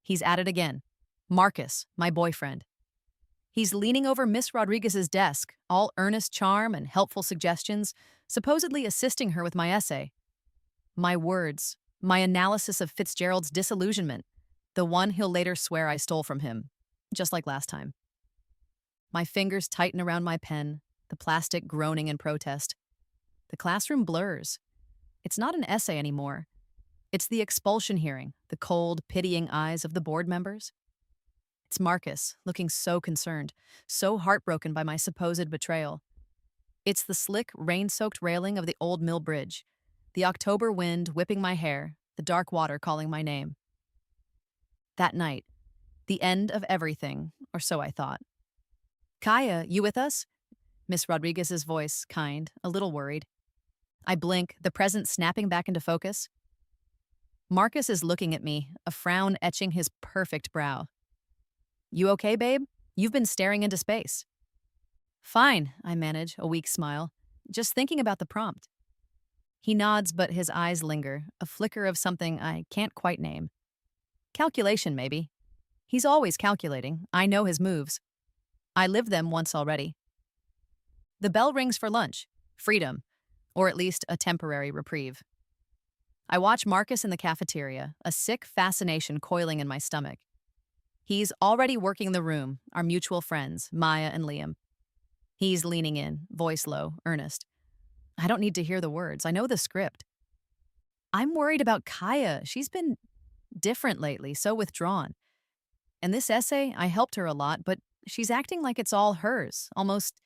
He's at it again. Marcus, my boyfriend. He's leaning over Miss Rodriguez's desk, all earnest charm and helpful suggestions, supposedly assisting her with my essay. My words, my analysis of Fitzgerald's disillusionment, the one he'll later swear I stole from him, just like last time. My fingers tighten around my pen, the plastic groaning in protest. The classroom blurs. It's not an essay anymore. It's the expulsion hearing, the cold, pitying eyes of the board members. It's Marcus, looking so concerned, so heartbroken by my supposed betrayal. It's the slick, rain-soaked railing of the old mill bridge, the October wind whipping my hair, the dark water calling my name. That night, the end of everything, or so I thought. "Kaya, you with us?" Miss Rodriguez's voice, kind, a little worried. I blink, the present snapping back into focus. Marcus is looking at me, a frown etching his perfect brow. "You okay, babe? You've been staring into space." "Fine," I manage, a weak smile. "Just thinking about the prompt." He nods, but his eyes linger, a flicker of something I can't quite name. Calculation, maybe. He's always calculating. I know his moves. I lived them once already. The bell rings for lunch. Freedom. Or at least a temporary reprieve. I watch Marcus in the cafeteria, a sick fascination coiling in my stomach. He's already working the room, our mutual friends, Maya and Liam. He's leaning in, voice low, earnest. I don't need to hear the words. I know the script. I'm worried about Kaya. She's been different lately, so withdrawn. And this essay, I helped her a lot, but she's acting like it's all hers, almost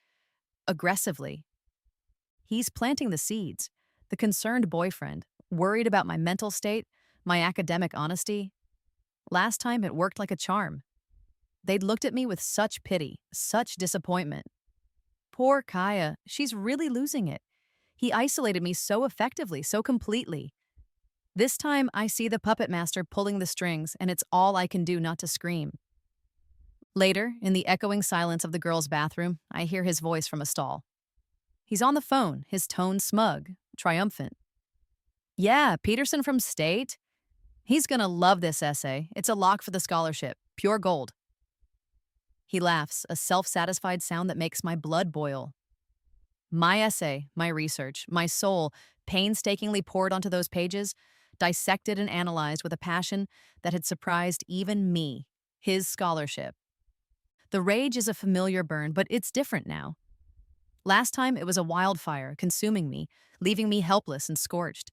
aggressively. He's planting the seeds, the concerned boyfriend, worried about my mental state, my academic honesty. Last time it worked like a charm. They'd looked at me with such pity, such disappointment. Poor Kaya, she's really losing it. He isolated me so effectively, so completely. This time I see the puppet master pulling the strings, and it's all I can do not to scream. Later, in the echoing silence of the girls' bathroom, I hear his voice from a stall. He's on the phone, his tone smug, triumphant. "Yeah, Peterson from State? He's gonna love this essay. It's a lock for the scholarship. Pure gold." He laughs, a self-satisfied sound that makes my blood boil. My essay, my research, my soul, painstakingly poured onto those pages, dissected and analyzed with a passion that had surprised even me, his scholarship. The rage is a familiar burn, but it's different now. Last time it was a wildfire, consuming me, leaving me helpless and scorched.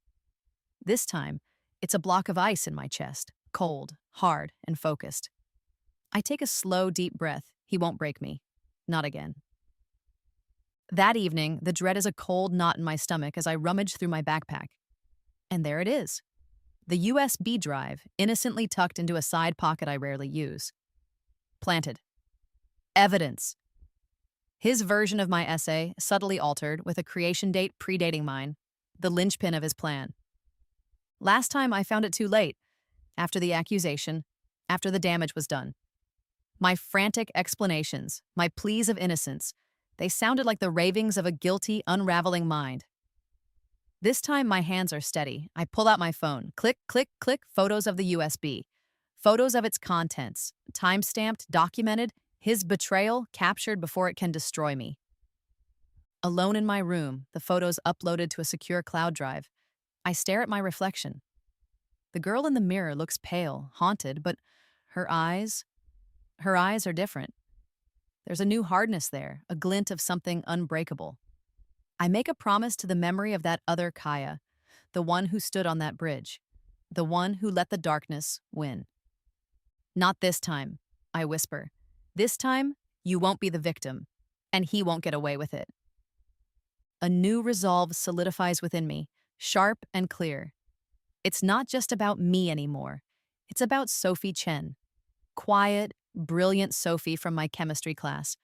This time, it's a block of ice in my chest, cold, hard, and focused. I take a slow, deep breath. He won't break me. Not again. That evening, the dread is a cold knot in my stomach as I rummage through my backpack. And there it is. The USB drive, innocently tucked into a side pocket I rarely use. Planted. Evidence. His version of my essay, subtly altered, with a creation date predating mine, the linchpin of his plan. Last time I found it too late, after the accusation, after the damage was done. My frantic explanations, my pleas of innocence, they sounded like the ravings of a guilty, unraveling mind. This time my hands are steady. I pull out my phone. Click, click, click, photos of the USB. Photos of its contents, time-stamped, documented, his betrayal captured before it can destroy me. Alone in my room, the photos uploaded to a secure cloud drive, I stare at my reflection. The girl in the mirror looks pale, haunted, but her eyes are different. There's a new hardness there, a glint of something unbreakable. I make a promise to the memory of that other Kaya, the one who stood on that bridge, the one who let the darkness win. "Not this time," I whisper. "This time, you won't be the victim, and he won't get away with it." A new resolve solidifies within me, sharp and clear. It's not just about me anymore. It's about Sophie Chen. Quiet, brilliant Sophie from my chemistry class,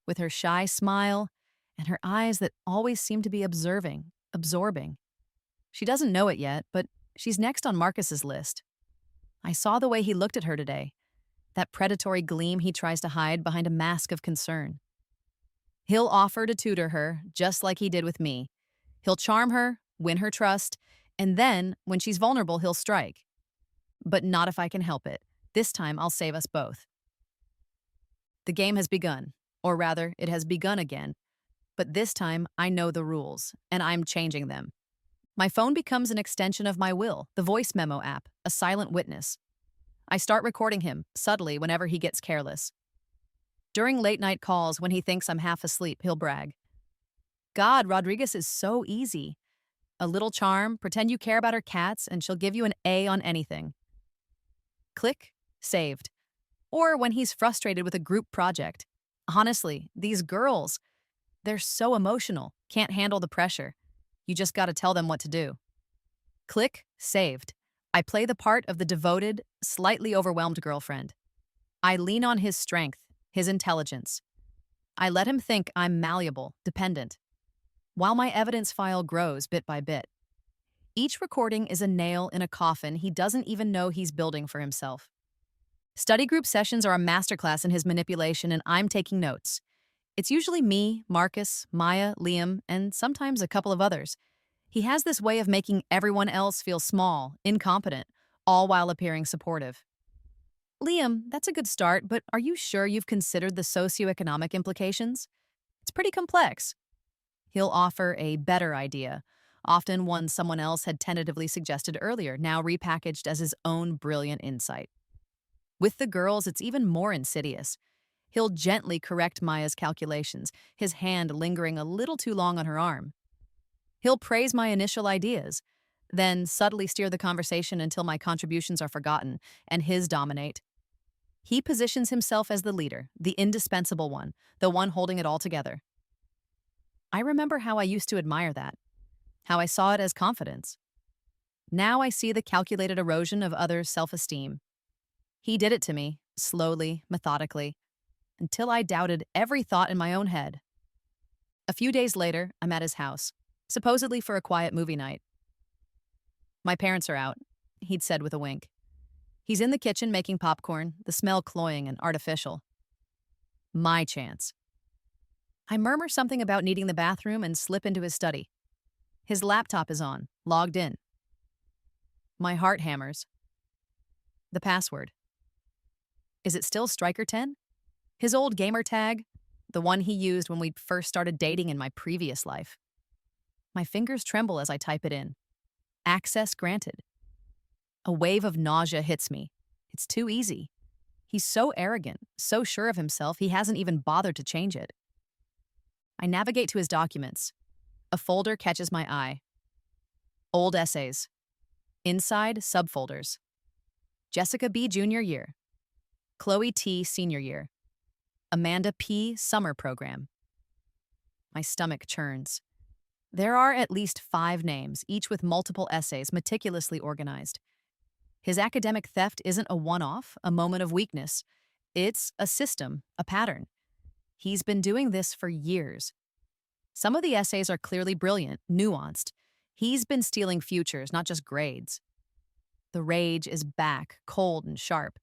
with her shy smile and her eyes that always seem to be observing, absorbing. She doesn't know it yet, but she's next on Marcus's list. I saw the way he looked at her today, that predatory gleam he tries to hide behind a mask of concern. He'll offer to tutor her, just like he did with me. He'll charm her, win her trust, and then, when she's vulnerable, he'll strike. But not if I can help it. This time I'll save us both. The game has begun, or rather, it has begun again, but this time I know the rules, and I'm changing them. My phone becomes an extension of my will, the voice memo app, a silent witness. I start recording him, subtly, whenever he gets careless. During late night calls, when he thinks I'm half asleep, he'll brag. God, Rodriguez is so easy. A little charm, pretend you care about her cats, and she'll give you an A on anything. Click, saved. Or when he's frustrated with a group project. Honestly, these girls, they're so emotional, can't handle the pressure. You just gotta tell them what to do. Click, saved. I play the part of the devoted, slightly overwhelmed girlfriend. I lean on his strength, his intelligence. I let him think I'm malleable, dependent, while my evidence file grows bit by bit. Each recording is a nail in a coffin he doesn't even know he's building for himself. Study group sessions are a masterclass in his manipulation, and I'm taking notes. It's usually me, Marcus, Maya, Liam, and sometimes a couple of others. He has this way of making everyone else feel small, incompetent, all while appearing supportive. Liam, that's a good start, but are you sure you've considered the socioeconomic implications? It's pretty complex. He'll offer a better idea, often one someone else had tentatively suggested earlier, now repackaged as his own brilliant insight. With the girls, it's even more insidious. He'll gently correct Maya's calculations, his hand lingering a little too long on her arm. He'll praise my initial ideas, then subtly steer the conversation until my contributions are forgotten and his dominate. He positions himself as the leader, the indispensable one, the one holding it all together. I remember how I used to admire that, how I saw it as confidence. Now I see the calculated erosion of others' self-esteem. He did it to me, slowly, methodically, until I doubted every thought in my own head. A few days later, I'm at his house, supposedly for a quiet movie night. My parents are out, he'd said with a wink. He's in the kitchen making popcorn, the smell cloying and artificial. My chance. I murmur something about needing the bathroom and slip into his study. His laptop is on, logged in. My heart hammers. The password. Is it still Striker10? His old gamer tag? The one he used when we first started dating in my previous life. My fingers tremble as I type it in. Access granted. A wave of nausea hits me. It's too easy. He's so arrogant, so sure of himself, he hasn't even bothered to change it. I navigate to his documents. A folder catches my eye. Old essays. Inside, subfolders. Jessica B. Junior Year. Chloe T. Senior Year. Amanda P. Summer Program. My stomach churns. There are at least 5 names, each with multiple essays meticulously organized. His academic theft isn't a one-off, a moment of weakness. It's a system, a pattern. He's been doing this for years. Some of the essays are clearly brilliant, nuanced. He's been stealing futures, not just grades. The rage is back, cold and sharp.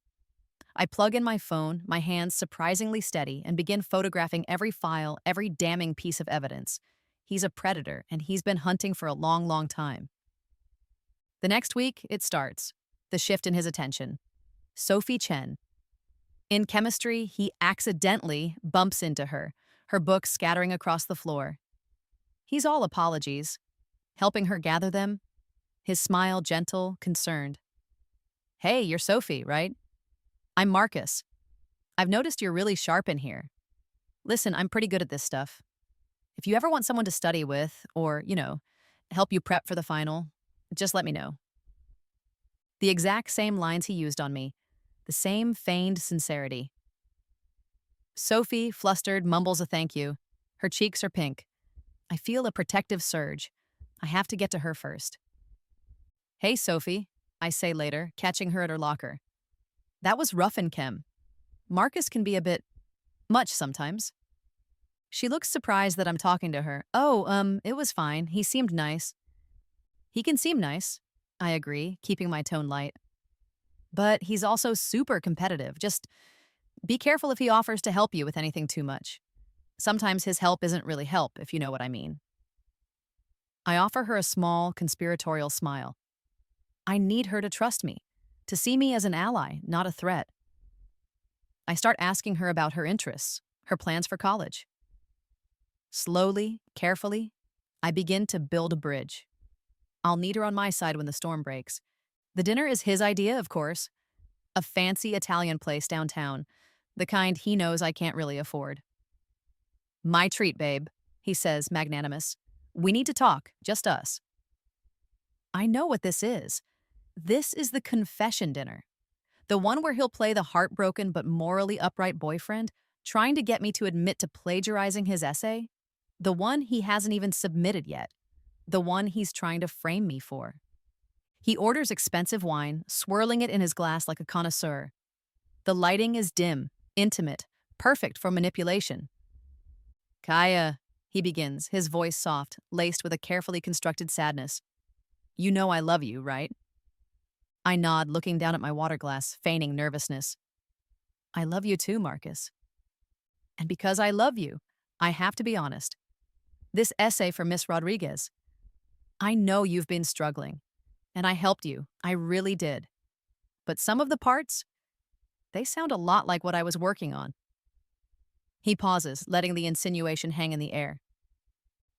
I plug in my phone, my hands surprisingly steady, and begin photographing every file, every damning piece of evidence. He's a predator, and he's been hunting for a long, long time. The next week, it starts. The shift in his attention. Sophie Chen. In chemistry, he accidentally bumps into her, her books scattering across the floor. He's all apologies, helping her gather them, his smile gentle, concerned. Hey, you're Sophie, right? I'm Marcus. I've noticed you're really sharp in here. Listen, I'm pretty good at this stuff. If you ever want someone to study with, or, help you prep for the final, just let me know. The exact same lines he used on me, the same feigned sincerity. Sophie, flustered, mumbles a thank you. Her cheeks are pink. I feel a protective surge. I have to get to her first. Hey, Sophie, I say later, catching her at her locker. That was rough in chem. Marcus can be a bit much sometimes. She looks surprised that I'm talking to her. It was fine. He seemed nice. He can seem nice, I agree, keeping my tone light. But he's also super competitive. Just be careful if he offers to help you with anything too much. Sometimes his help isn't really help, if you know what I mean. I offer her a small, conspiratorial smile. I need her to trust me, to see me as an ally, not a threat. I start asking her about her interests, her plans for college. Slowly, carefully, I begin to build a bridge. I'll need her on my side when the storm breaks. The dinner is his idea, of course. A fancy Italian place downtown, the kind he knows I can't really afford. My treat, babe, he says, magnanimous. We need to talk, just us. I know what this is. This is the confession dinner. The one where he'll play the heartbroken but morally upright boyfriend, trying to get me to admit to plagiarizing his essay. The one he hasn't even submitted yet. The one he's trying to frame me for. He orders expensive wine, swirling it in his glass like a connoisseur. The lighting is dim, intimate, perfect for manipulation. Kaya, he begins, his voice soft, laced with a carefully constructed sadness. You know I love you, right? I nod, looking down at my water glass, feigning nervousness. I love you too, Marcus. And because I love you, I have to be honest. This essay for Miss Rodriguez. I know you've been struggling, and I helped you. I really did. But some of the parts, they sound a lot like what I was working on. He pauses, letting the insinuation hang in the air.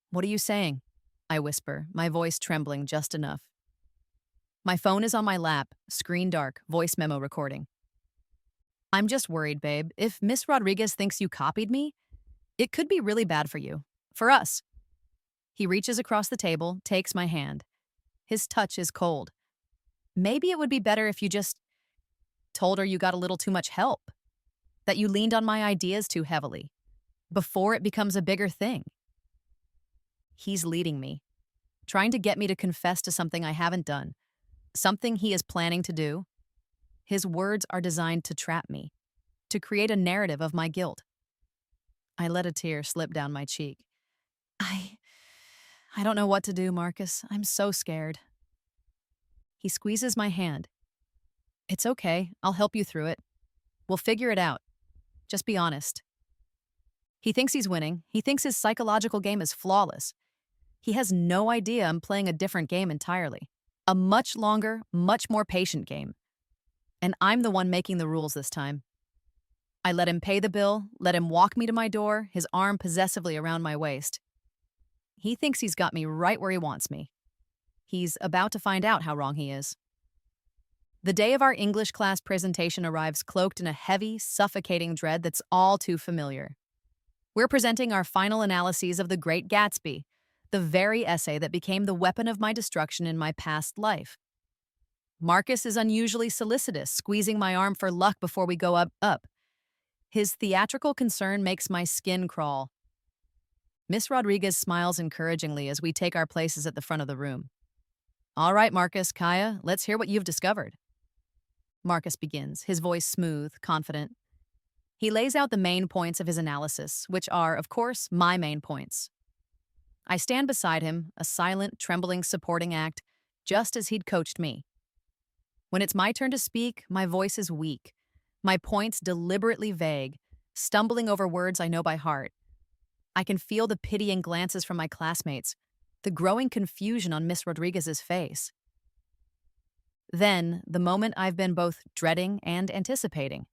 What are you saying? I whisper, my voice trembling just enough. My phone is on my lap, screen dark, voice memo recording. I'm just worried, babe. If Miss Rodriguez thinks you copied me, it could be really bad for you. For us. He reaches across the table, takes my hand. His touch is cold. Maybe it would be better if you just told her you got a little too much help. That you leaned on my ideas too heavily. Before it becomes a bigger thing. He's leading me. Trying to get me to confess to something I haven't done. Something he is planning to do. His words are designed to trap me. To create a narrative of my guilt. I let a tear slip down my cheek. I don't know what to do, Marcus. I'm so scared. He squeezes my hand. It's okay. I'll help you through it. We'll figure it out. Just be honest. He thinks he's winning. He thinks his psychological game is flawless. He has no idea I'm playing a different game entirely. A much longer, much more patient game. And I'm the one making the rules this time. I let him pay the bill, let him walk me to my door, his arm possessively around my waist. He thinks he's got me right where he wants me. He's about to find out how wrong he is. The day of our English class presentation arrives cloaked in a heavy, suffocating dread that's all too familiar. We're presenting our final analyses of The Great Gatsby, the very essay that became the weapon of my destruction in my past life. Marcus is unusually solicitous, squeezing my arm for luck before we go up. His theatrical concern makes my skin crawl. Miss Rodriguez smiles encouragingly as we take our places at the front of the room. All right, Marcus, Kaya, let's hear what you've discovered. Marcus begins, his voice smooth, confident. He lays out the main points of his analysis, which are, of course, my main points. I stand beside him, a silent, trembling supporting act, just as he'd coached me. When it's my turn to speak, my voice is weak, my points deliberately vague, stumbling over words I know by heart. I can feel the pitying glances from my classmates, the growing confusion on Miss Rodriguez's face. Then, the moment I've been both dreading and anticipating.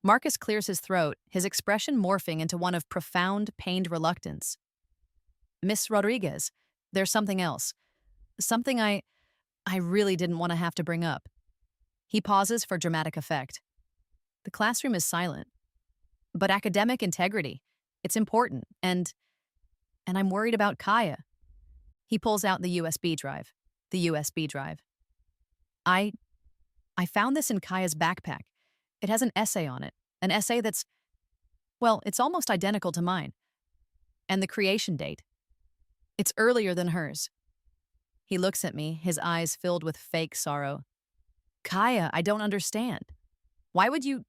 Marcus clears his throat, his expression morphing into one of profound, pained reluctance. Miss Rodriguez, there's something else. Something I really didn't want to have to bring up. He pauses for dramatic effect. The classroom is silent. But academic integrity, it's important, and I'm worried about Kaya. He pulls out the USB drive. The USB drive. I found this in Kaya's backpack. It has an essay on it. An essay that's, well, it's almost identical to mine. And the creation date. It's earlier than hers. He looks at me, his eyes filled with fake sorrow. Kaya, I don't understand. Why would you...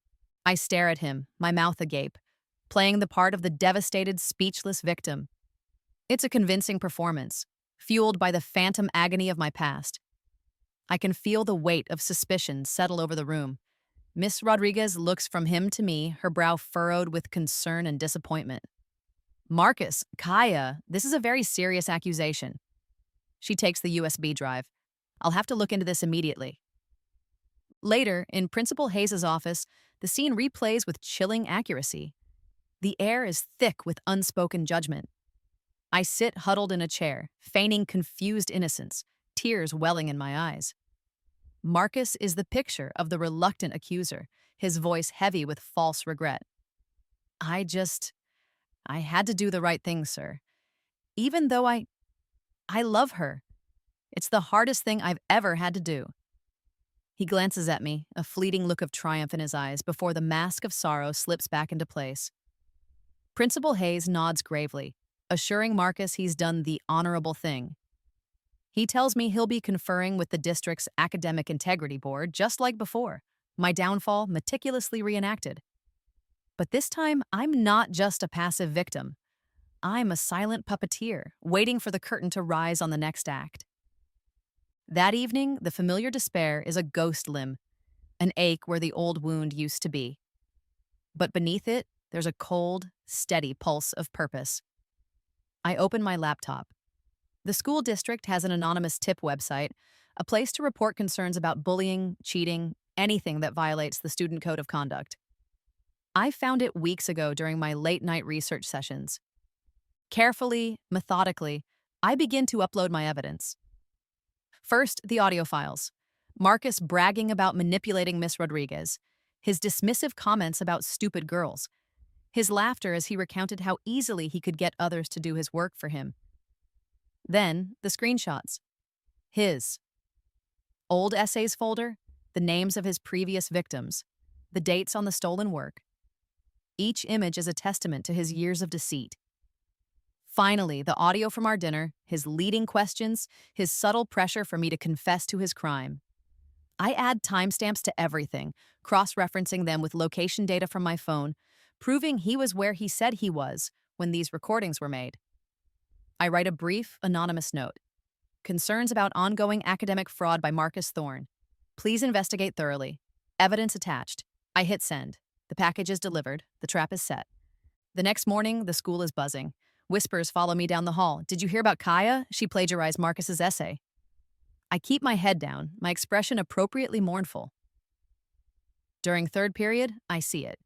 I stare at him, my mouth agape, playing the part of the devastated, speechless victim. It's a convincing performance, fueled by the phantom agony of my past. I can feel the weight of suspicion settle over the room. Miss Rodriguez looks from him to me, her brow furrowed with concern and disappointment. Marcus, Kaya, this is a very serious accusation. She takes the USB drive. I'll have to look into this immediately. Later, in Principal Hayes's office, the scene replays with chilling accuracy. The air is thick with unspoken judgment. I sit huddled in a chair, feigning confused innocence, tears welling in my eyes. Marcus is the picture of the reluctant accuser, his voice heavy with false regret. I just, I had to do the right thing, sir. Even though I love her. It's the hardest thing I've ever had to do. He glances at me, a fleeting look of triumph in his eyes before the mask of sorrow slips back into place. Principal Hayes nods gravely, assuring Marcus he's done the honorable thing. He tells me he'll be conferring with the district's academic integrity board just like before, my downfall meticulously reenacted. But this time, I'm not just a passive victim. I'm a silent puppeteer, waiting for the curtain to rise on the next act. That evening, the familiar despair is a ghost limb, an ache where the old wound used to be. But beneath it, there's a cold, steady pulse of purpose. I open my laptop. The school district has an anonymous tip website, a place to report concerns about bullying, cheating, anything that violates the student code of conduct. I found it weeks ago during my late-night research sessions. Carefully, methodically, I begin to upload my evidence. First, the audio files. Marcus bragging about manipulating Miss Rodriguez, his dismissive comments about stupid girls, his laughter as he recounted how easily he could get others to do his work for him. Then, the screenshots. His old essays folder, the names of his previous victims, the dates on the stolen work. Each image is a testament to his years of deceit. Finally, the audio from our dinner, his leading questions, his subtle pressure for me to confess to his crime. I add timestamps to everything, cross-referencing them with location data from my phone, proving he was where he said he was when these recordings were made. I write a brief, anonymous note. Concerns about ongoing academic fraud by Marcus Thorne. Please investigate thoroughly. Evidence attached. I hit send. The package is delivered. The trap is set. The next morning, the school is buzzing. Whispers follow me down the hall. Did you hear about Kaya? She plagiarized Marcus's essay. I keep my head down, my expression appropriately mournful. During third period, I see it.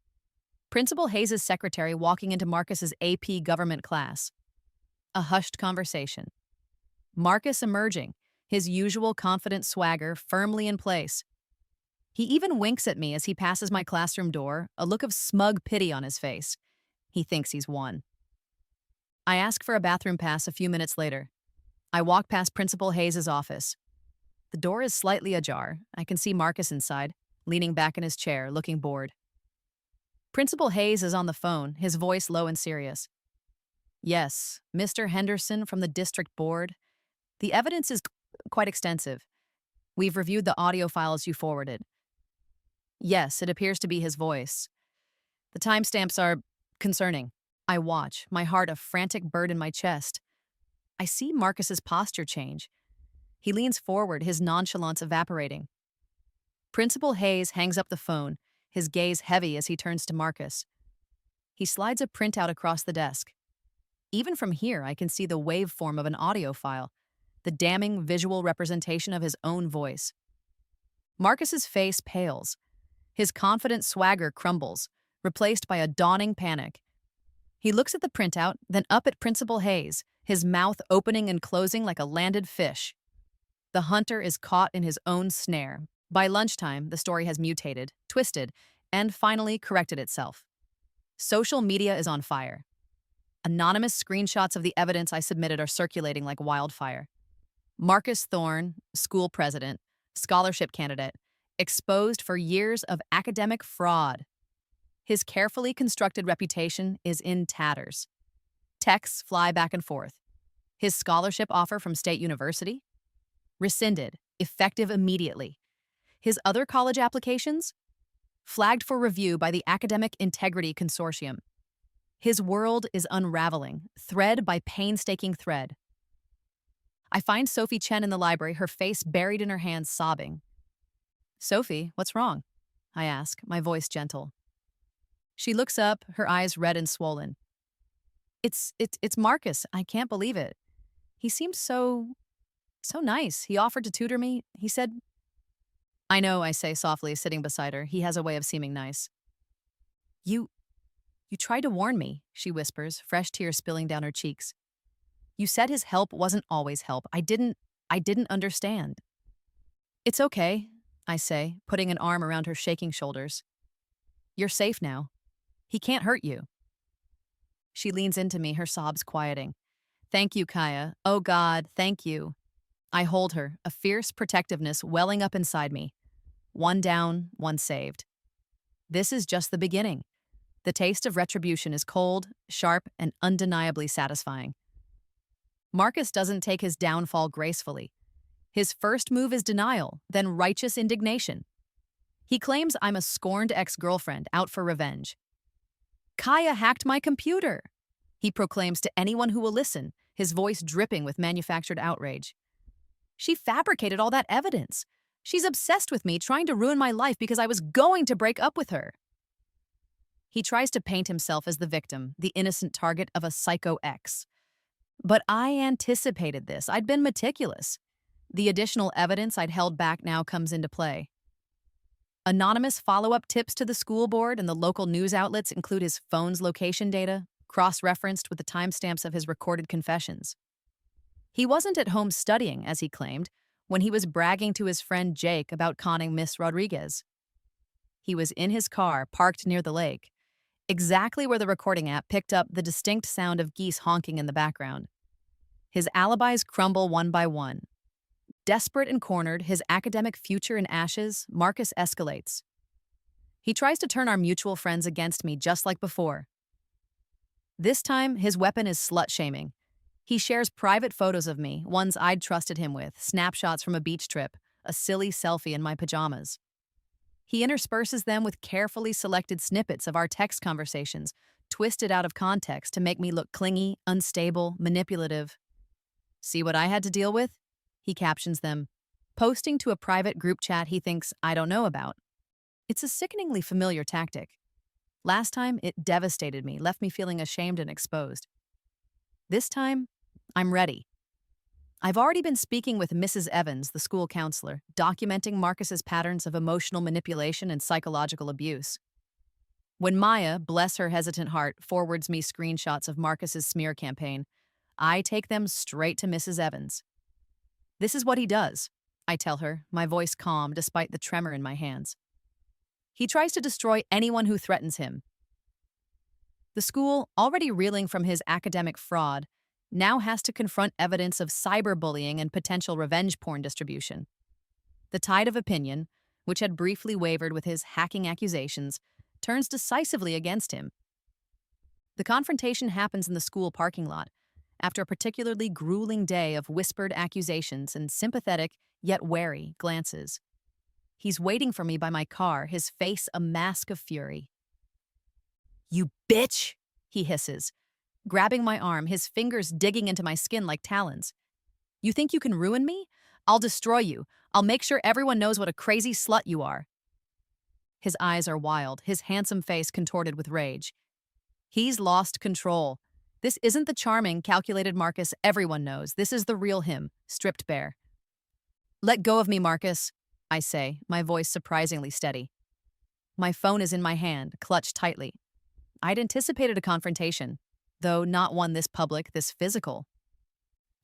Principal Hayes' secretary walking into Marcus's AP government class. A hushed conversation. Marcus emerging, his usual confident swagger firmly in place. He even winks at me as he passes my classroom door, a look of smug pity on his face. He thinks he's won. I ask for a bathroom pass a few minutes later. I walk past Principal Hayes' office. The door is slightly ajar. I can see Marcus inside, leaning back in his chair, looking bored. Principal Hayes is on the phone, his voice low and serious. Yes, Mr. Henderson from the district board. The evidence is quite extensive. We've reviewed the audio files you forwarded. Yes, it appears to be his voice. The timestamps are concerning. I watch, my heart a frantic bird in my chest. I see Marcus's posture change. He leans forward, his nonchalance evaporating. Principal Hayes hangs up the phone, his gaze heavy as he turns to Marcus. He slides a printout across the desk. Even from here, I can see the waveform of an audio file, the damning visual representation of his own voice. Marcus's face pales. His confident swagger crumbles, replaced by a dawning panic. He looks at the printout, then up at Principal Hayes, his mouth opening and closing like a landed fish. The hunter is caught in his own snare. By lunchtime, the story has mutated, twisted, and finally corrected itself. Social media is on fire. Anonymous screenshots of the evidence I submitted are circulating like wildfire. Marcus Thorne, school president, scholarship candidate, exposed for years of academic fraud. His carefully constructed reputation is in tatters. Texts fly back and forth. His scholarship offer from State University? Rescinded, effective immediately. His other college applications? Flagged for review by the Academic Integrity Consortium. His world is unraveling, thread by painstaking thread. I find Sophie Chen in the library, her face buried in her hands, sobbing. Sophie, what's wrong? I ask, my voice gentle. She looks up, her eyes red and swollen. It's Marcus. I can't believe it. He seemed so nice. He offered to tutor me. He said I know, I say softly, sitting beside her. He has a way of seeming nice. You, you tried to warn me, she whispers, fresh tears spilling down her cheeks. You said his help wasn't always help. I didn't understand. It's okay, I say, putting an arm around her shaking shoulders. You're safe now. He can't hurt you. She leans into me, her sobs quieting. Thank you, Kaya. Oh God, thank you. I hold her, a fierce protectiveness welling up inside me. One down, one saved. This is just the beginning. The taste of retribution is cold, sharp, and undeniably satisfying. Marcus doesn't take his downfall gracefully. His first move is denial, then righteous indignation. He claims I'm a scorned ex-girlfriend out for revenge. Kaya hacked my computer, he proclaims to anyone who will listen, his voice dripping with manufactured outrage. She fabricated all that evidence. She's obsessed with me, trying to ruin my life because I was going to break up with her. He tries to paint himself as the victim, the innocent target of a psycho ex. But I anticipated this. I'd been meticulous. The additional evidence I'd held back now comes into play. Anonymous follow-up tips to the school board and the local news outlets include his phone's location data, cross-referenced with the timestamps of his recorded confessions. He wasn't at home studying, as he claimed, when he was bragging to his friend Jake about conning Miss Rodriguez. He was in his car, parked near the lake, exactly where the recording app picked up the distinct sound of geese honking in the background. His alibis crumble one by one. Desperate and cornered, his academic future in ashes, Marcus escalates. He tries to turn our mutual friends against me just like before. This time, his weapon is slut-shaming. He shares private photos of me, ones I'd trusted him with, snapshots from a beach trip, a silly selfie in my pajamas. He intersperses them with carefully selected snippets of our text conversations, twisted out of context to make me look clingy, unstable, manipulative. See what I had to deal with? He captions them, posting to a private group chat he thinks I don't know about. It's a sickeningly familiar tactic. Last time, it devastated me, left me feeling ashamed and exposed. This time, I'm ready. I've already been speaking with Mrs. Evans, the school counselor, documenting Marcus's patterns of emotional manipulation and psychological abuse. When Maya, bless her hesitant heart, forwards me screenshots of Marcus's smear campaign, I take them straight to Mrs. Evans. This is what he does, I tell her, my voice calm despite the tremor in my hands. He tries to destroy anyone who threatens him. The school, already reeling from his academic fraud, now has to confront evidence of cyberbullying and potential revenge porn distribution. The tide of opinion, which had briefly wavered with his hacking accusations, turns decisively against him. The confrontation happens in the school parking lot, after a particularly grueling day of whispered accusations and sympathetic, yet wary, glances. He's waiting for me by my car, his face a mask of fury. "You bitch!" he hisses, grabbing my arm, his fingers digging into my skin like talons. "You think you can ruin me? I'll destroy you. I'll make sure everyone knows what a crazy slut you are." His eyes are wild, his handsome face contorted with rage. He's lost control. This isn't the charming, calculated Marcus everyone knows. This is the real him, stripped bare. "Let go of me, Marcus," I say, my voice surprisingly steady. My phone is in my hand, clutched tightly. I'd anticipated a confrontation, though not one this public, this physical.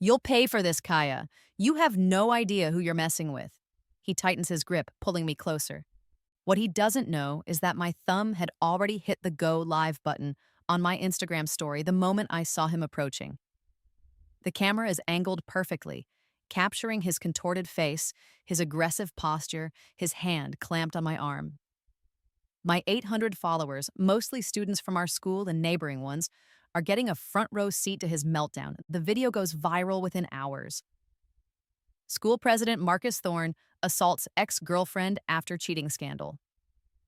"You'll pay for this, Kaya. You have no idea who you're messing with." He tightens his grip, pulling me closer. What he doesn't know is that my thumb had already hit the go live button on my Instagram story the moment I saw him approaching. The camera is angled perfectly, capturing his contorted face, his aggressive posture, his hand clamped on my arm. My 800 followers, mostly students from our school and neighboring ones, are getting a front row seat to his meltdown. The video goes viral within hours. School president Marcus Thorne assaults ex-girlfriend after cheating scandal.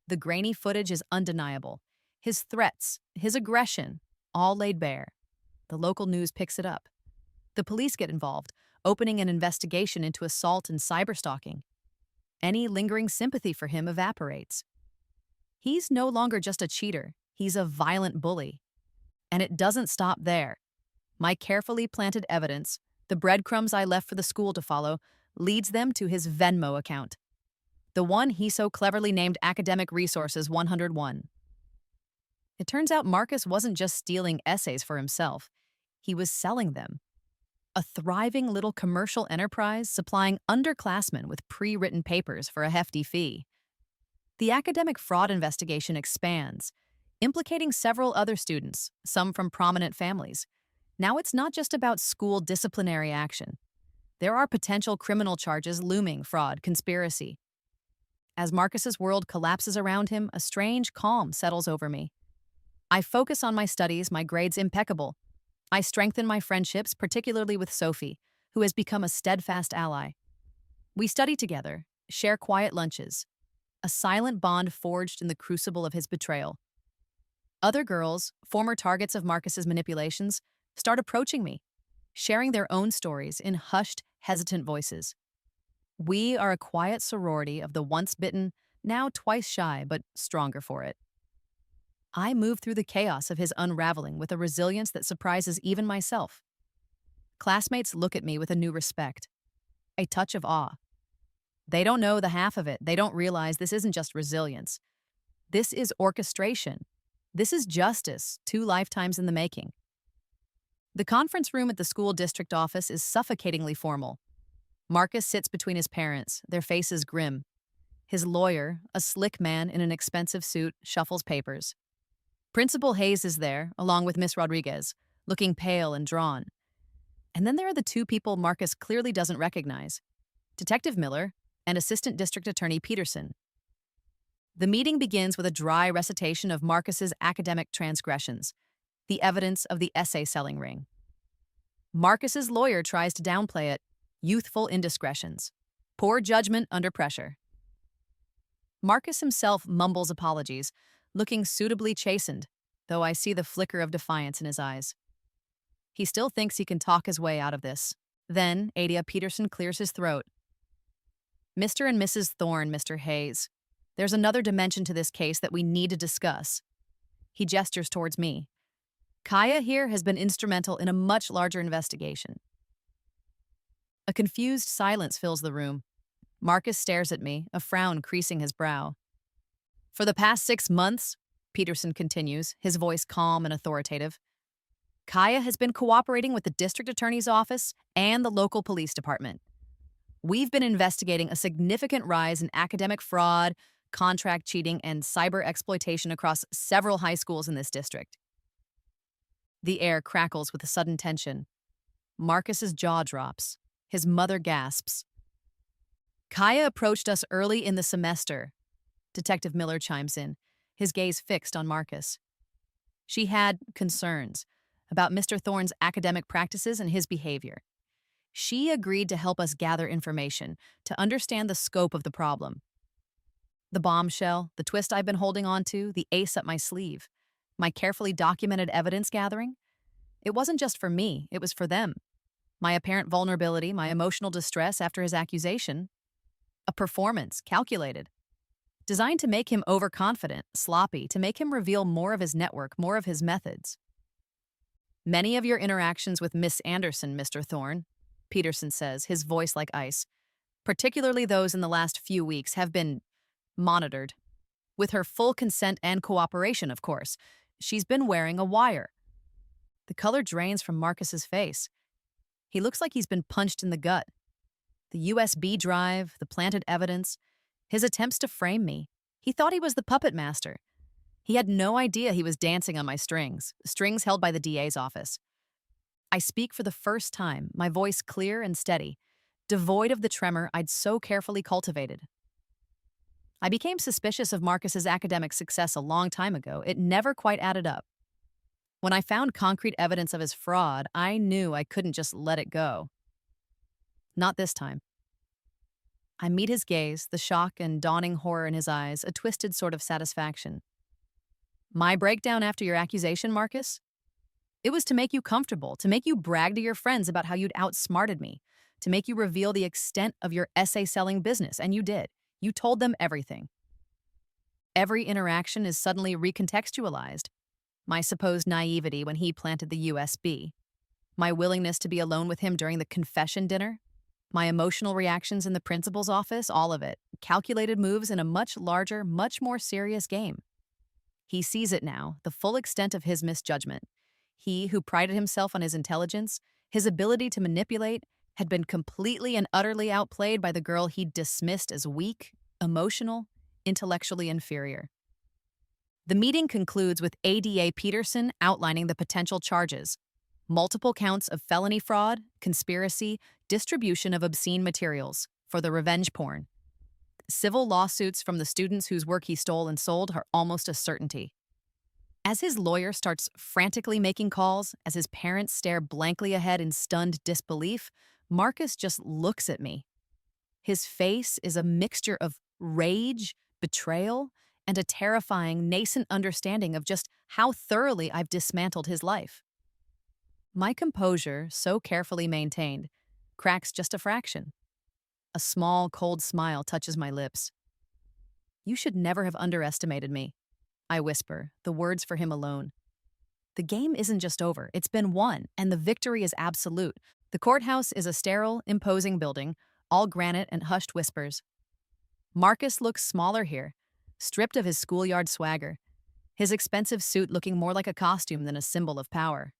The grainy footage is undeniable. His threats, his aggression, all laid bare. The local news picks it up. The police get involved, opening an investigation into assault and cyberstalking. Any lingering sympathy for him evaporates. He's no longer just a cheater, he's a violent bully. And it doesn't stop there. My carefully planted evidence, the breadcrumbs I left for the school to follow, leads them to his Venmo account. the one he so cleverly named Academic Resources 101. It turns out Marcus wasn't just stealing essays for himself, he was selling them. A thriving little commercial enterprise supplying underclassmen with pre-written papers for a hefty fee. The academic fraud investigation expands, implicating several other students, some from prominent families. Now it's not just about school disciplinary action. There are potential criminal charges looming: fraud, conspiracy. As Marcus's world collapses around him, a strange calm settles over me. I focus on my studies, my grades impeccable. I strengthen my friendships, particularly with Sophie, who has become a steadfast ally. We study together, share quiet lunches, a silent bond forged in the crucible of his betrayal. Other girls, former targets of Marcus's manipulations, start approaching me, sharing their own stories in hushed, hesitant voices. We are a quiet sorority of the once bitten, now twice shy, but stronger for it. I move through the chaos of his unraveling with a resilience that surprises even myself. Classmates look at me with a new respect, a touch of awe. They don't know the half of it. They don't realize this isn't just resilience. This is orchestration. This is justice, 2 lifetimes in the making. The conference room at the school district office is suffocatingly formal. Marcus sits between his parents, their faces grim. His lawyer, a slick man in an expensive suit, shuffles papers. Principal Hayes is there, along with Miss Rodriguez, looking pale and drawn. And then there are the 2 people Marcus clearly doesn't recognize: Detective Miller and Assistant District Attorney Peterson. The meeting begins with a dry recitation of Marcus's academic transgressions, the evidence of the essay-selling ring. Marcus's lawyer tries to downplay it: youthful indiscretions, poor judgment under pressure. Marcus himself mumbles apologies, looking suitably chastened, though I see the flicker of defiance in his eyes. He still thinks he can talk his way out of this. Then, Adia Peterson clears his throat. Mr. and Mrs. Thorne, Mr. Hayes, there's another dimension to this case that we need to discuss. He gestures towards me. Kaya here has been instrumental in a much larger investigation. A confused silence fills the room. Marcus stares at me, a frown creasing his brow. For the past 6 months, Peterson continues, his voice calm and authoritative, Kaya has been cooperating with the district attorney's office and the local police department. We've been investigating a significant rise in academic fraud, contract cheating, and cyber exploitation across several high schools in this district. The air crackles with a sudden tension. Marcus's jaw drops. His mother gasps. Kaya approached us early in the semester. Detective Miller chimes in, his gaze fixed on Marcus. She had concerns about Mr. Thorne's academic practices and his behavior. She agreed to help us gather information, to understand the scope of the problem. The bombshell, the twist I've been holding on to, the ace up my sleeve, my carefully documented evidence gathering, it wasn't just for me, it was for them. My apparent vulnerability, my emotional distress after his accusation, a performance, calculated, designed to make him overconfident, sloppy, to make him reveal more of his network, more of his methods. Many of your interactions with Miss Anderson, Mr. Thorne, Peterson says, his voice like ice, particularly those in the last few weeks, have been monitored. With her full consent and cooperation, of course. She's been wearing a wire. The color drains from Marcus's face. He looks like he's been punched in the gut. The USB drive, the planted evidence, his attempts to frame me. He thought he was the puppet master. He had no idea he was dancing on my strings held by the DA's office. I speak for the first time, my voice clear and steady, devoid of the tremor I'd so carefully cultivated. I became suspicious of Marcus's academic success a long time ago. It never quite added up. When I found concrete evidence of his fraud, I knew I couldn't just let it go. Not this time. I meet his gaze, the shock and dawning horror in his eyes, a twisted sort of satisfaction. My breakdown after your accusation, Marcus? It was to make you comfortable, to make you brag to your friends about how you'd outsmarted me, to make you reveal the extent of your essay-selling business, and you did. You told them everything. Every interaction is suddenly recontextualized. My supposed naivety when he planted the USB. My willingness to be alone with him during the confession dinner. My emotional reactions in the principal's office, all of it. Calculated moves in a much larger, much more serious game. He sees it now, the full extent of his misjudgment. He, who prided himself on his intelligence, his ability to manipulate, had been completely and utterly outplayed by the girl he dismissed as weak, emotional, intellectually inferior. The meeting concludes with ADA Peterson outlining the potential charges: multiple counts of felony fraud, conspiracy, distribution of obscene materials for the revenge porn. Civil lawsuits from the students whose work he stole and sold are almost a certainty. As his lawyer starts frantically making calls, as his parents stare blankly ahead in stunned disbelief, Marcus just looks at me. His face is a mixture of rage, betrayal, and a terrifying, nascent understanding of just how thoroughly I've dismantled his life. My composure, so carefully maintained, cracks just a fraction. A small, cold smile touches my lips. "You should never have underestimated me," I whisper, the words for him alone. The game isn't just over, it's been won, and the victory is absolute. The courthouse is a sterile, imposing building, all granite and hushed whispers. Marcus looks smaller here, stripped of his schoolyard swagger, his expensive suit looking more like a costume than a symbol of power.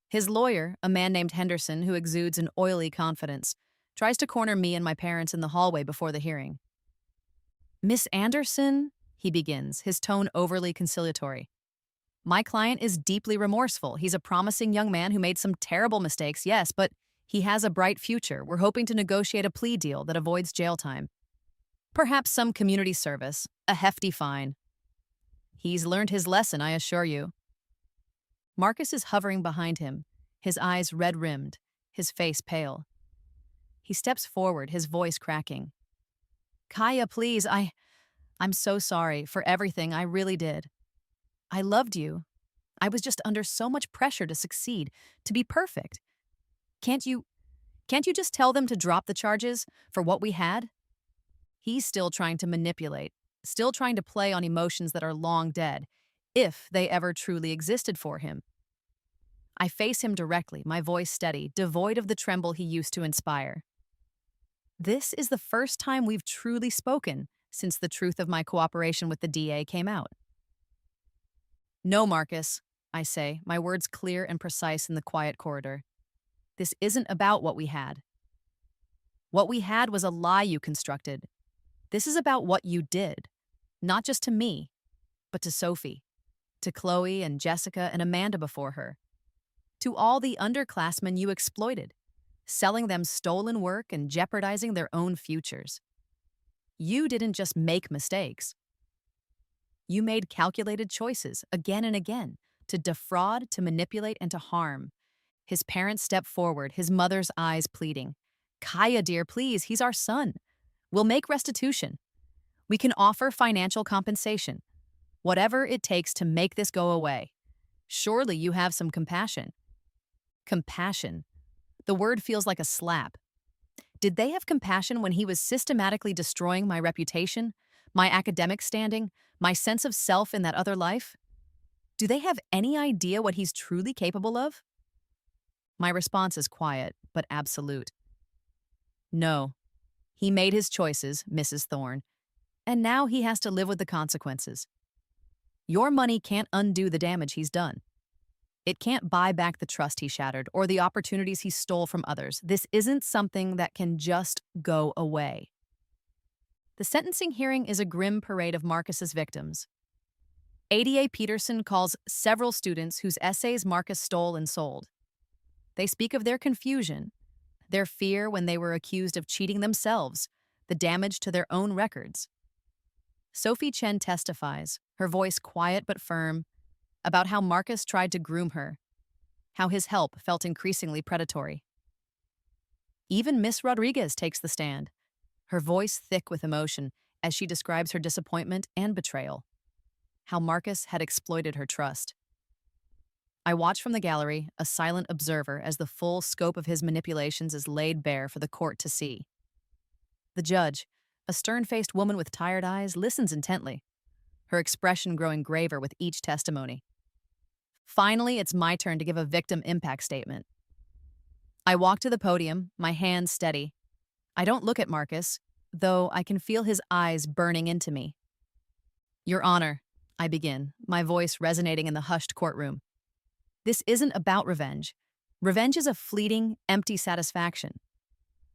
His lawyer, a man named Henderson who exudes an oily confidence, tries to corner me and my parents in the hallway before the hearing. "Miss Anderson," he begins, his tone overly conciliatory. "My client is deeply remorseful. He's a promising young man who made some terrible mistakes, yes, but he has a bright future. We're hoping to negotiate a plea deal that avoids jail time. Perhaps some community service, a hefty fine. He's learned his lesson, I assure you." Marcus is hovering behind him, his eyes red-rimmed, his face pale. He steps forward, his voice cracking. "Kaya, please, I'm so sorry for everything. I really did. I loved you. I was just under so much pressure to succeed, to be perfect. Can't you just tell them to drop the charges for what we had?" He's still trying to manipulate, still trying to play on emotions that are long dead, if they ever truly existed for him. I face him directly, my voice steady, devoid of the tremble he used to inspire. "This is the first time we've truly spoken since the truth of my cooperation with the DA came out." "No, Marcus," I say, my words clear and precise in the quiet corridor. "This isn't about what we had. What we had was a lie you constructed. This is about what you did, not just to me, but to Sophie, to Chloe and Jessica and Amanda before her, to all the underclassmen you exploited, selling them stolen work and jeopardizing their own futures. You didn't just make mistakes. You made calculated choices again and again to defraud, to manipulate, and to harm." His parents step forward, his mother's eyes pleading. "Kaya, dear, please, he's our son. We'll make restitution. We can offer financial compensation. Whatever it takes to make this go away. Surely you have some compassion." Compassion. The word feels like a slap. Did they have compassion when he was systematically destroying my reputation, my academic standing, my sense of self in that other life? Do they have any idea what he's truly capable of? My response is quiet, but absolute. No. He made his choices, Mrs. Thorne, and now he has to live with the consequences. Your money can't undo the damage he's done. It can't buy back the trust he shattered or the opportunities he stole from others. This isn't something that can just go away. The sentencing hearing is a grim parade of Marcus's victims. ADA Peterson calls several students whose essays Marcus stole and sold. They speak of their confusion, their fear when they were accused of cheating themselves, the damage to their own records. Sophie Chen testifies, her voice quiet but firm, about how Marcus tried to groom her, how his help felt increasingly predatory. Even Miss Rodriguez takes the stand, her voice thick with emotion as she describes her disappointment and betrayal, how Marcus had exploited her trust. I watch from the gallery, a silent observer, as the full scope of his manipulations is laid bare for the court to see. The judge, a stern-faced woman with tired eyes, listens intently, her expression growing graver with each testimony. Finally, it's my turn to give a victim impact statement. I walk to the podium, my hands steady. I don't look at Marcus, though I can feel his eyes burning into me. Your Honor, I begin, my voice resonating in the hushed courtroom. This isn't about revenge. Revenge is a fleeting, empty satisfaction.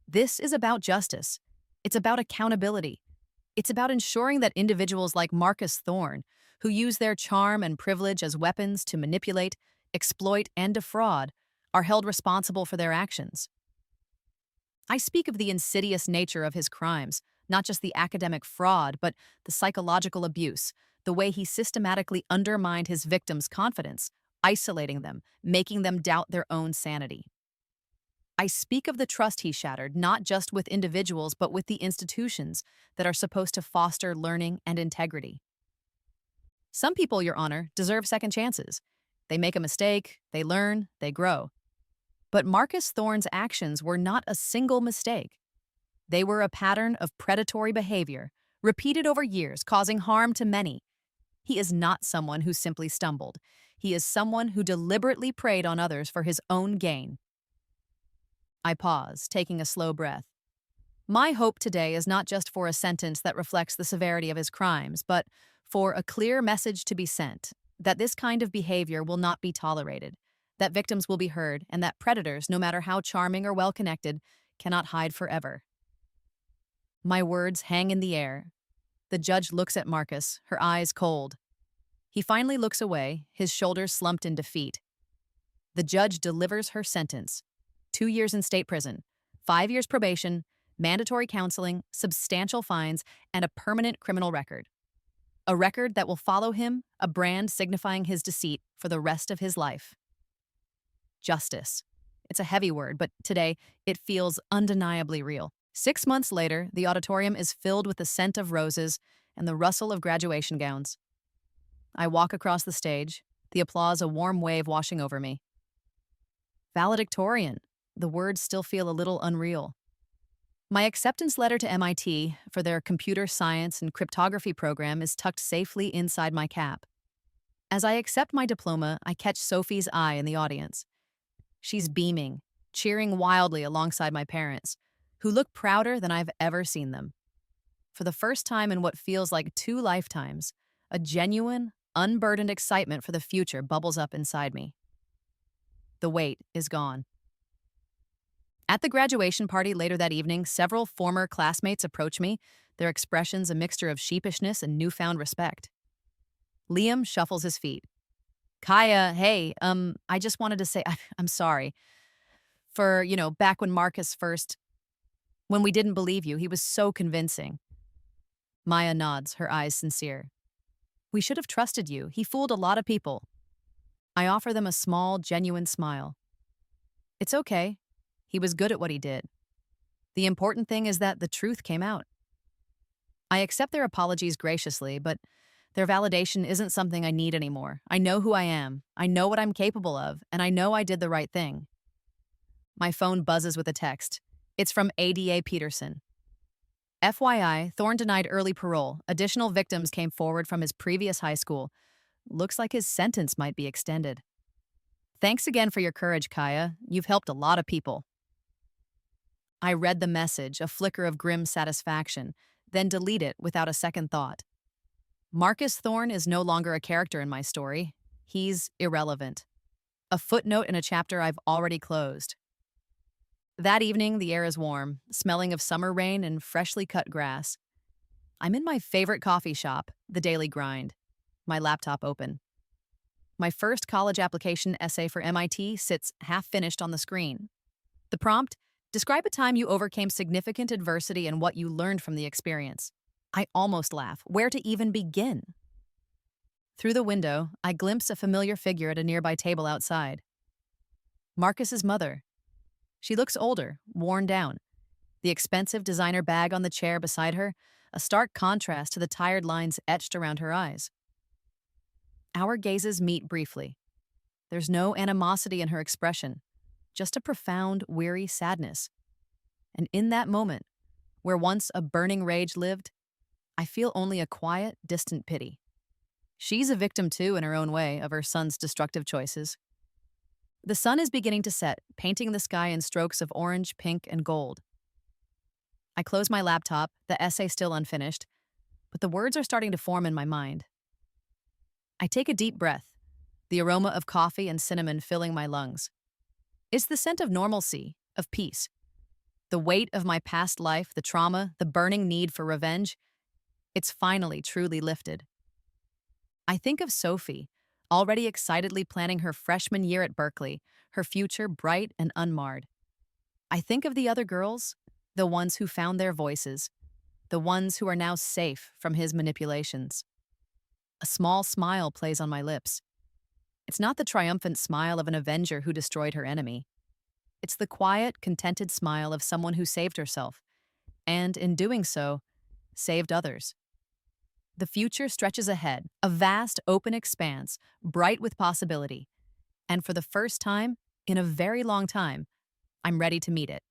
This is about justice. It's about accountability. It's about ensuring that individuals like Marcus Thorne, who use their charm and privilege as weapons to manipulate, exploit, and defraud, are held responsible for their actions. I speak of the insidious nature of his crimes, not just the academic fraud, but the psychological abuse, the way he systematically undermined his victims' confidence, isolating them, making them doubt their own sanity. I speak of the trust he shattered, not just with individuals, but with the institutions that are supposed to foster learning and integrity. Some people, Your Honor, deserve second chances. They make a mistake, they learn, they grow. But Marcus Thorne's actions were not a single mistake. They were a pattern of predatory behavior, repeated over years, causing harm to many. He is not someone who simply stumbled. He is someone who deliberately preyed on others for his own gain. I pause, taking a slow breath. My hope today is not just for a sentence that reflects the severity of his crimes, but for a clear message to be sent, that this kind of behavior will not be tolerated, that victims will be heard, and that predators, no matter how charming or well-connected, cannot hide forever. My words hang in the air. The judge looks at Marcus, her eyes cold. He finally looks away, his shoulders slumped in defeat. The judge delivers her sentence. 2 years in state prison, 5 years probation, mandatory counseling, substantial fines, and a permanent criminal record. A record that will follow him, a brand signifying his deceit for the rest of his life. Justice. It's a heavy word, but today it feels undeniably real. 6 months later, the auditorium is filled with the scent of roses and the rustle of graduation gowns. I walk across the stage, the applause a warm wave washing over me. Valedictorian. The words still feel a little unreal. My acceptance letter to MIT for their computer science and cryptography program is tucked safely inside my cap. As I accept my diploma, I catch Sophie's eye in the audience. She's beaming, cheering wildly alongside my parents, who look prouder than I've ever seen them. For the first time in what feels like 2 lifetimes, a genuine, unburdened excitement for the future bubbles up inside me. The weight is gone. At the graduation party later that evening, several former classmates approach me, their expressions a mixture of sheepishness and newfound respect. Liam shuffles his feet. Kaya, hey, I just wanted to say I'm sorry. For, back when when we didn't believe you, he was so convincing. Maya nods, her eyes sincere. We should have trusted you. He fooled a lot of people. I offer them a small, genuine smile. It's okay. He was good at what he did. The important thing is that the truth came out. I accept their apologies graciously, but their validation isn't something I need anymore. I know who I am, I know what I'm capable of, and I know I did the right thing. My phone buzzes with a text. It's from ADA Peterson. FYI, Thorne denied early parole. Additional victims came forward from his previous high school. Looks like his sentence might be extended. Thanks again for your courage, Kaya. You've helped a lot of people. I read the message, a flicker of grim satisfaction, then delete it without a second thought. Marcus Thorne is no longer a character in my story. He's irrelevant. A footnote in a chapter I've already closed. That evening, the air is warm, smelling of summer rain and freshly cut grass. I'm in my favorite coffee shop, The Daily Grind, my laptop open. My first college application essay for MIT sits half-finished on the screen. The prompt: describe a time you overcame significant adversity and what you learned from the experience. I almost laugh. Where to even begin? Through the window, I glimpse a familiar figure at a nearby table outside. Marcus's mother. She looks older, worn down. The expensive designer bag on the chair beside her, a stark contrast to the tired lines etched around her eyes. Our gazes meet briefly. There's no animosity in her expression, just a profound, weary sadness. And in that moment, where once a burning rage lived, I feel only a quiet, distant pity. She's a victim too, in her own way, of her son's destructive choices. The sun is beginning to set, painting the sky in strokes of orange, pink, and gold. I close my laptop, the essay still unfinished, but the words are starting to form in my mind. I take a deep breath, the aroma of coffee and cinnamon filling my lungs. It's the scent of normalcy, of peace. The weight of my past life, the trauma, the burning need for revenge, it's finally truly lifted. I think of Sophie, already excitedly planning her freshman year at Berkeley, her future bright and unmarred. I think of the other girls, the ones who found their voices, the ones who are now safe from his manipulations. A small smile plays on my lips. It's not the triumphant smile of an avenger who destroyed her enemy. It's the quiet, contented smile of someone who saved herself, and in doing so, saved others. The future stretches ahead, a vast, open expanse, bright with possibility. And for the first time, in a very long time, I'm ready to meet it.